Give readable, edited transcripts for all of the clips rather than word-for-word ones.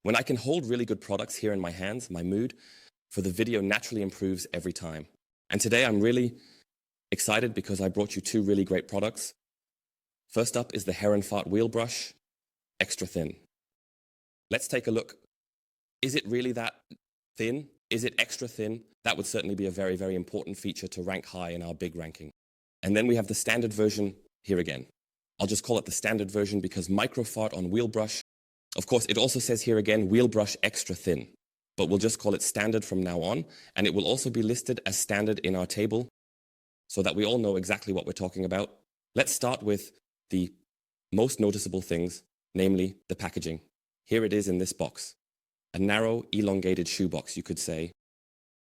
When I can hold really good products here in my hands, my mood for the video naturally improves every time. And today I'm really excited because I brought you two really great products. First up is the HERRENFAHRT wheel brush, extra thin. Let's take a look. Is it really that thin? Is it extra thin? That would certainly be a very, very important feature to rank high in our big ranking. And then we have the standard version here again. I'll just call it the standard version because Microfiber on wheel brush. Of course, it also says here again, wheel brush extra thin, but we'll just call it standard from now on. And it will also be listed as standard in our table so that we all know exactly what we're talking about. Let's start with the most noticeable things, namely the packaging. Here it is in this box, a narrow, elongated shoebox, you could say.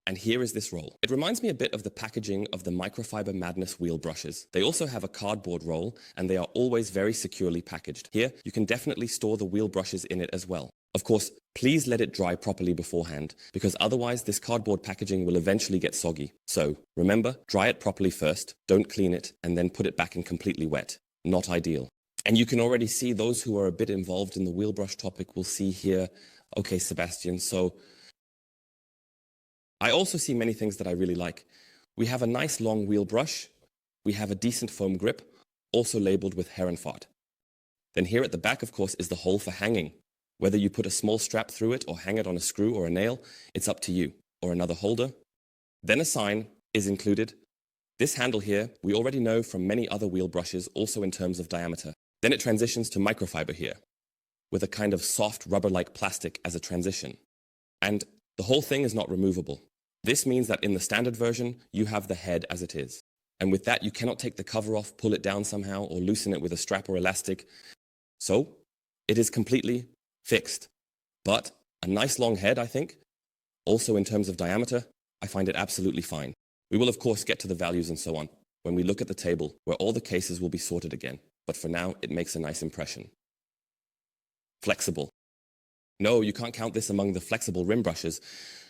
And here is this roll. It reminds me a bit of the packaging of the Microfiber Madness wheel brushes. They also have a cardboard roll, and they are always very securely packaged. Here, you can definitely store the wheel brushes in it as well. Of course, please let it dry properly beforehand, because otherwise this cardboard packaging will eventually get soggy. So, remember, dry it properly first, don't clean it, and then put it back in completely wet. Not ideal. And you can already see those who are a bit involved in the wheel brush topic will see here, okay, Sebastian, so I also see many things that I really like. We have a nice long wheel brush. We have a decent foam grip, also labeled with HERRENFAHRT. Then here at the back, of course, is the hole for hanging. Whether you put a small strap through it or hang it on a screw or a nail, it's up to you, or another holder. Then a sign is included. This handle here, we already know from many other wheel brushes, also in terms of diameter. Then it transitions to microfiber here, with a kind of soft rubber-like plastic as a transition. And the whole thing is not removable. This means that in the standard version, you have the head as it is. And with that, you cannot take the cover off, pull it down somehow, or loosen it with a strap or elastic. So, it is completely fixed. But a nice long head, I think. Also in terms of diameter, I find it absolutely fine. We will of course get to the values and so on when we look at the table where all the cases will be sorted again. But for now, it makes a nice impression. Flexible. No, you can't count this among the flexible rim brushes.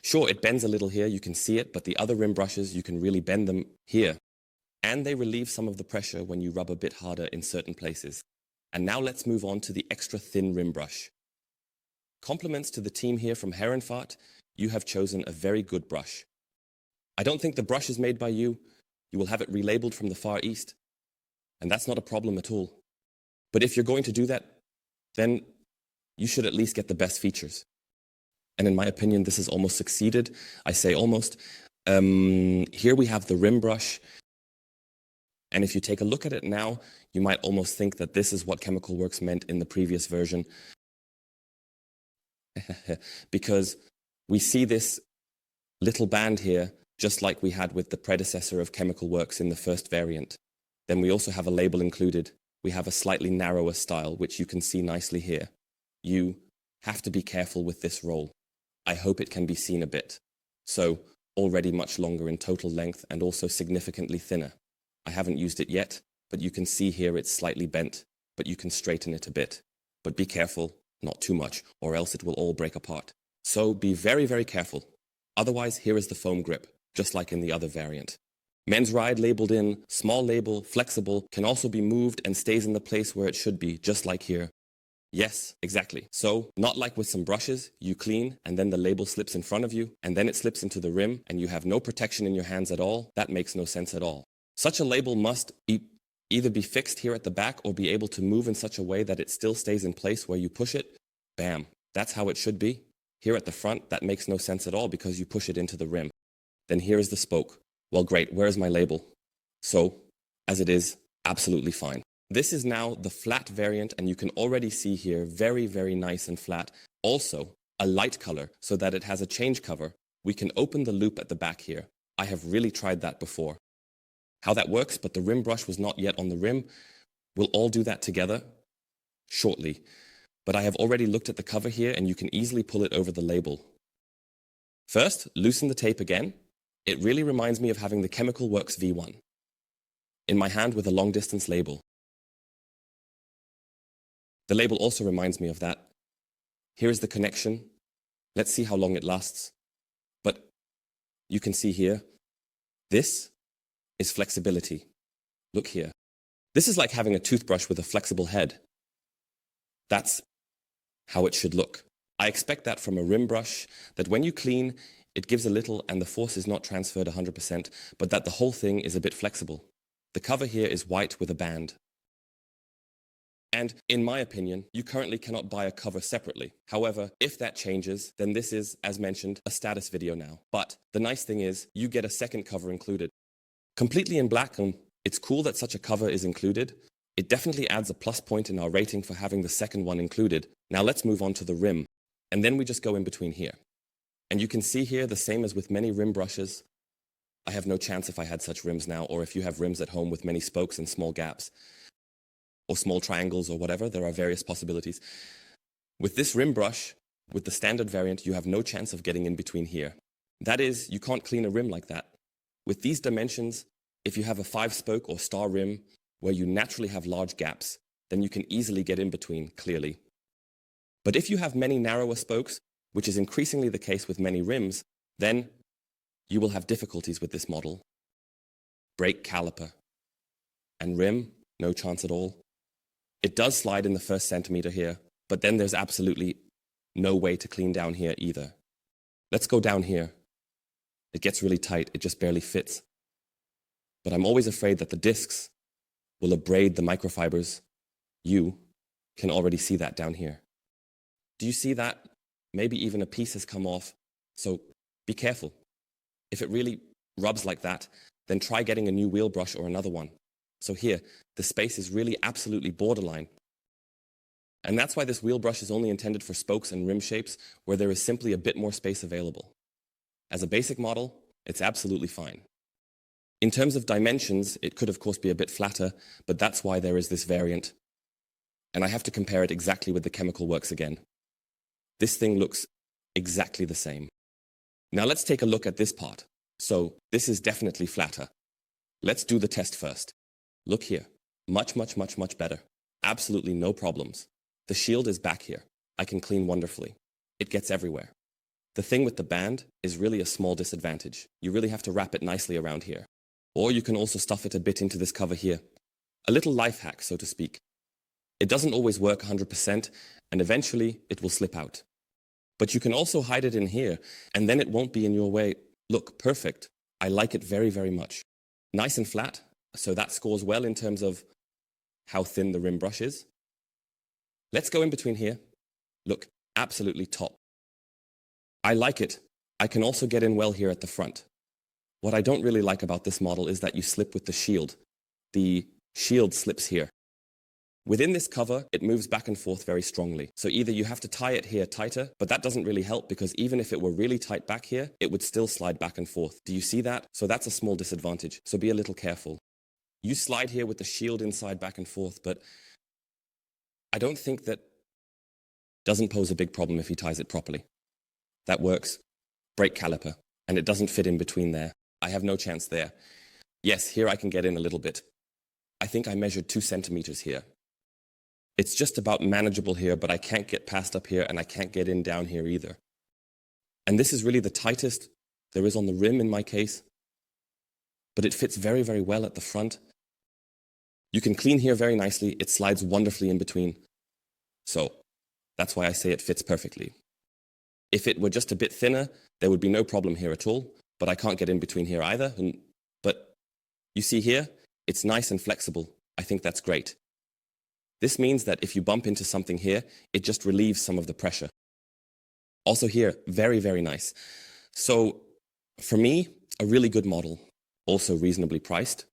Sure, it bends a little here, you can see it, but the other rim brushes, you can really bend them here. And they relieve some of the pressure when you rub a bit harder in certain places. And now let's move on to the extra thin rim brush. Compliments to the team here from HERRENFAHRT. You have chosen a very good brush. I don't think the brush is made by you. You will have it relabeled from the Far East. And that's not a problem at all. But if you're going to do that, then you should at least get the best features. And in my opinion, this has almost succeeded. I say almost. Here we have the rim brush. And if you take a look at it now, you might almost think that this is what Chemical Works meant in the previous version. Because we see this little band here, just like we had with the predecessor of Chemical Works in the first variant. Then we also have a label included. We have a slightly narrower style, which you can see nicely here. You have to be careful with this roll. I hope it can be seen a bit. So, already much longer in total length and also significantly thinner. I haven't used it yet, but you can see here it's slightly bent, but you can straighten it a bit. But be careful, not too much, or else it will all break apart. So be very, very careful. Otherwise, here is the foam grip, just like in the other variant. Men's Ride labeled in, small label, flexible, can also be moved and stays in the place where it should be, just like here. Yes, exactly. So, not like with some brushes, you clean and then the label slips in front of you and then it slips into the rim and you have no protection in your hands at all. That makes no sense at all. Such a label must either be fixed here at the back or be able to move in such a way that it still stays in place where you push it. Bam. That's how it should be. Here at the front, that makes no sense at all because you push it into the rim. Then here is the spoke. Well, great. Where's my label? So, as it is, absolutely fine. This is now the flat variant, and you can already see here, very, very nice and flat. Also, a light color, so that it has a change cover. We can open the loop at the back here. I have really tried that before. How that works, but the rim brush was not yet on the rim. We'll all do that together shortly. But I have already looked at the cover here, and you can easily pull it over the label. First, loosen the tape again. It really reminds me of having the Chemical Works V1 in my hand with a long-distance label. The label also reminds me of that. Here is the connection. Let's see how long it lasts. But you can see here, this is flexibility. Look here. This is like having a toothbrush with a flexible head. That's how it should look. I expect that from a rim brush, that when you clean, it gives a little and the force is not transferred 100%, but that the whole thing is a bit flexible. The cover here is white with a band. And in my opinion, you currently cannot buy a cover separately. However, if that changes, then this is, as mentioned, a status video now. But the nice thing is, you get a second cover included. Completely in black, and it's cool that such a cover is included. It definitely adds a plus point in our rating for having the second one included. Now let's move on to the rim. And then we just go in between here. And you can see here, the same as with many rim brushes, I have no chance if I had such rims now, or if you have rims at home with many spokes and small gaps, or small triangles or whatever, there are various possibilities. With this rim brush, with the standard variant, you have no chance of getting in between here. That is, you can't clean a rim like that. With these dimensions, if you have a 5-spoke or star rim where you naturally have large gaps, then you can easily get in between clearly. But if you have many narrower spokes, which is increasingly the case with many rims, then you will have difficulties with this model. Brake caliper. And rim, no chance at all. It does slide in the first centimeter here, but then there's absolutely no way to clean down here either. Let's go down here. It gets really tight, it just barely fits. But I'm always afraid that the discs will abrade the microfibers. You can already see that down here. Do you see that? Maybe even a piece has come off, so be careful. If it really rubs like that, then try getting a new wheel brush or another one. So here, the space is really absolutely borderline. And that's why this wheel brush is only intended for spokes and rim shapes where there is simply a bit more space available. As a basic model, it's absolutely fine. In terms of dimensions, it could of course be a bit flatter, but that's why there is this variant. And I have to compare it exactly with the Chemical Works again. This thing looks exactly the same. Now let's take a look at this part. So this is definitely flatter. Let's do the test first. Look here. Much better. Absolutely no problems. The shield is back here. I can clean wonderfully. It gets everywhere. The thing with the band is really a small disadvantage. You really have to wrap it nicely around here. Or you can also stuff it a bit into this cover here. A little life hack, so to speak. It doesn't always work 100%, and eventually it will slip out. But you can also hide it in here, and then it won't be in your way. Look, perfect. I like it very much. Nice and flat, so that scores well in terms of how thin the rim brush is. Let's go in between here. Look, absolutely top. I like it. I can also get in well here at the front. What I don't really like about this model is that you slip with the shield. The shield slips here. Within this cover, it moves back and forth very strongly. So either you have to tie it here tighter, but that doesn't really help because even if it were really tight back here, it would still slide back and forth. Do you see that? So that's a small disadvantage. So be a little careful. You slide here with the shield inside back and forth, but I don't think that doesn't pose a big problem if he ties it properly. That works. Brake caliper. And it doesn't fit in between there. I have no chance there. Yes, here I can get in a little bit. I think I measured 2 centimeters here. It's just about manageable here, but I can't get past up here and I can't get in down here either. And this is really the tightest there is on the rim in my case, but it fits very well at the front. You can clean here very nicely. It slides wonderfully in between. So that's why I say it fits perfectly. If it were just a bit thinner, there would be no problem here at all, but I can't get in between here either. But you see here, it's nice and flexible. I think that's great. This means that if you bump into something here, it just relieves some of the pressure. Also here, very nice. So for me, a really good model, also reasonably priced.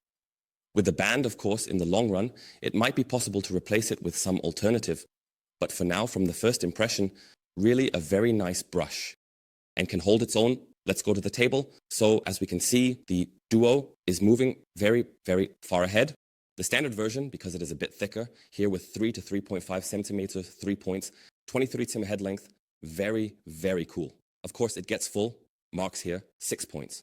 With the band, of course, in the long run, it might be possible to replace it with some alternative. But for now, from the first impression, really a very nice brush and can hold its own. Let's go to the table. So as we can see, the Duo is moving very far ahead. The standard version, because it is a bit thicker, here with 3 to 3.5 centimeters, 3 points, 23 cm head length, very cool. Of course, it gets full, marks here, 6 points.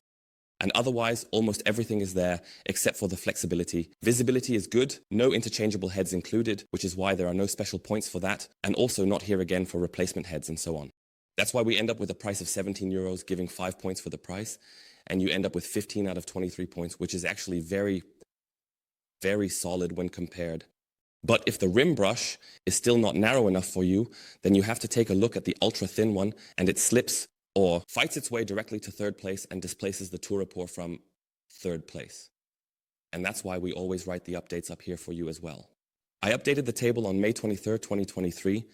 And otherwise, almost everything is there, except for the flexibility. Visibility is good, no interchangeable heads included, which is why there are no special points for that, and also not here again for replacement heads and so on. That's why we end up with a price of 17 euros, giving 5 points for the price, and you end up with 15 out of 23 points, which is actually very solid when compared But if the rim brush is still not narrow enough for you, then you have to take a look at the ultra thin one and it slips or fights its way directly to third place and displaces the Tourapor from third place. And that's why we always write the updates up here for you as well. I updated the table on May 23rd, 2023,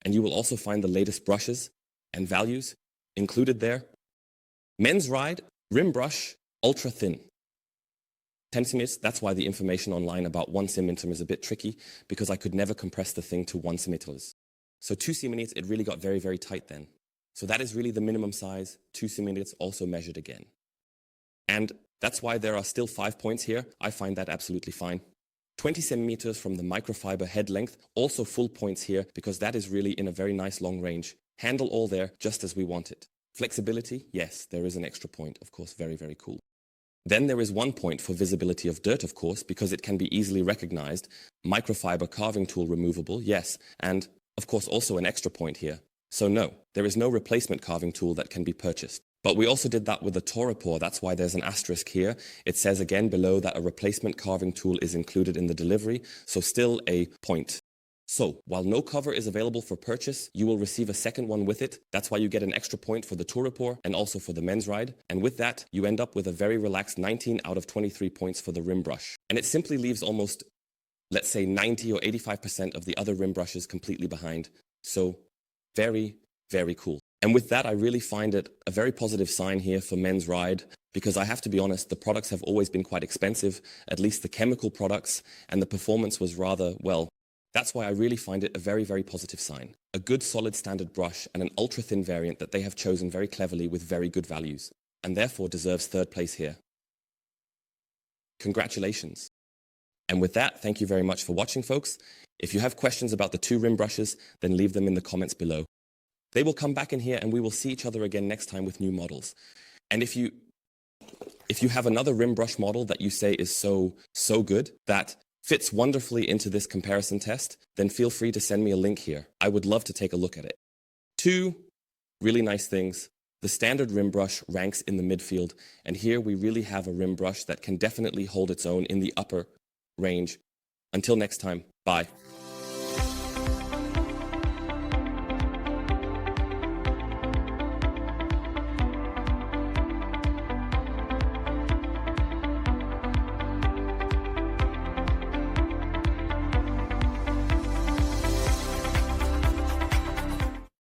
and you will also find the latest brushes and values included there. Men's Ride, rim brush, ultra thin. 10 centimeters, that's why the information online about 1 centimeter is a bit tricky, because I could never compress the thing to 1 centimeter. So 2 centimeters, it really got very, very tight then. So that is really the minimum size, 2 centimeters also measured again. And that's why there are still 5 points here. I find that absolutely fine. 20 centimeters from the microfiber head length, also full points here, because that is really in a very nice long range. Handle all there, just as we want it. Flexibility, yes, there is an extra point, of course, very, very cool. Then there is 1 point for visibility of dirt, of course, because it can be easily recognized. Microfiber carving tool removable, yes, and of course also an extra point here. So no, there is no replacement carving tool that can be purchased. But we also did that with the Tourapor, that's why there's an asterisk here. It says again below that a replacement carving tool is included in the delivery, so still a point. So, while no cover is available for purchase, you will receive a second one with it. That's why you get an extra point for the Tourapor and also for the Men's Ride. And with that, you end up with a very relaxed 19 out of 23 points for the rim brush. And it simply leaves almost, let's say 90 or 85% of the other rim brushes completely behind. So, very, very cool. And with that, I really find it a very positive sign here for Men's Ride, because I have to be honest, the products have always been quite expensive, at least the chemical products, and the performance was rather, well, that's why I really find it a very, very positive sign. A good solid standard brush and an ultra-thin variant that they have chosen very cleverly with very good values, and therefore deserves third place here. Congratulations. And with that, thank you very much for watching, folks. If you have questions about the 2 rim brushes, then leave them in the comments below. They will come back in here and we will see each other again next time with new models. And if you have another rim brush model that you say is so good, that fits wonderfully into this comparison test, then feel free to send me a link here. I would love to take a look at it. 2 really nice things. The standard rim brush ranks in the midfield, and here we really have a rim brush that can definitely hold its own in the upper range. Until next time, bye.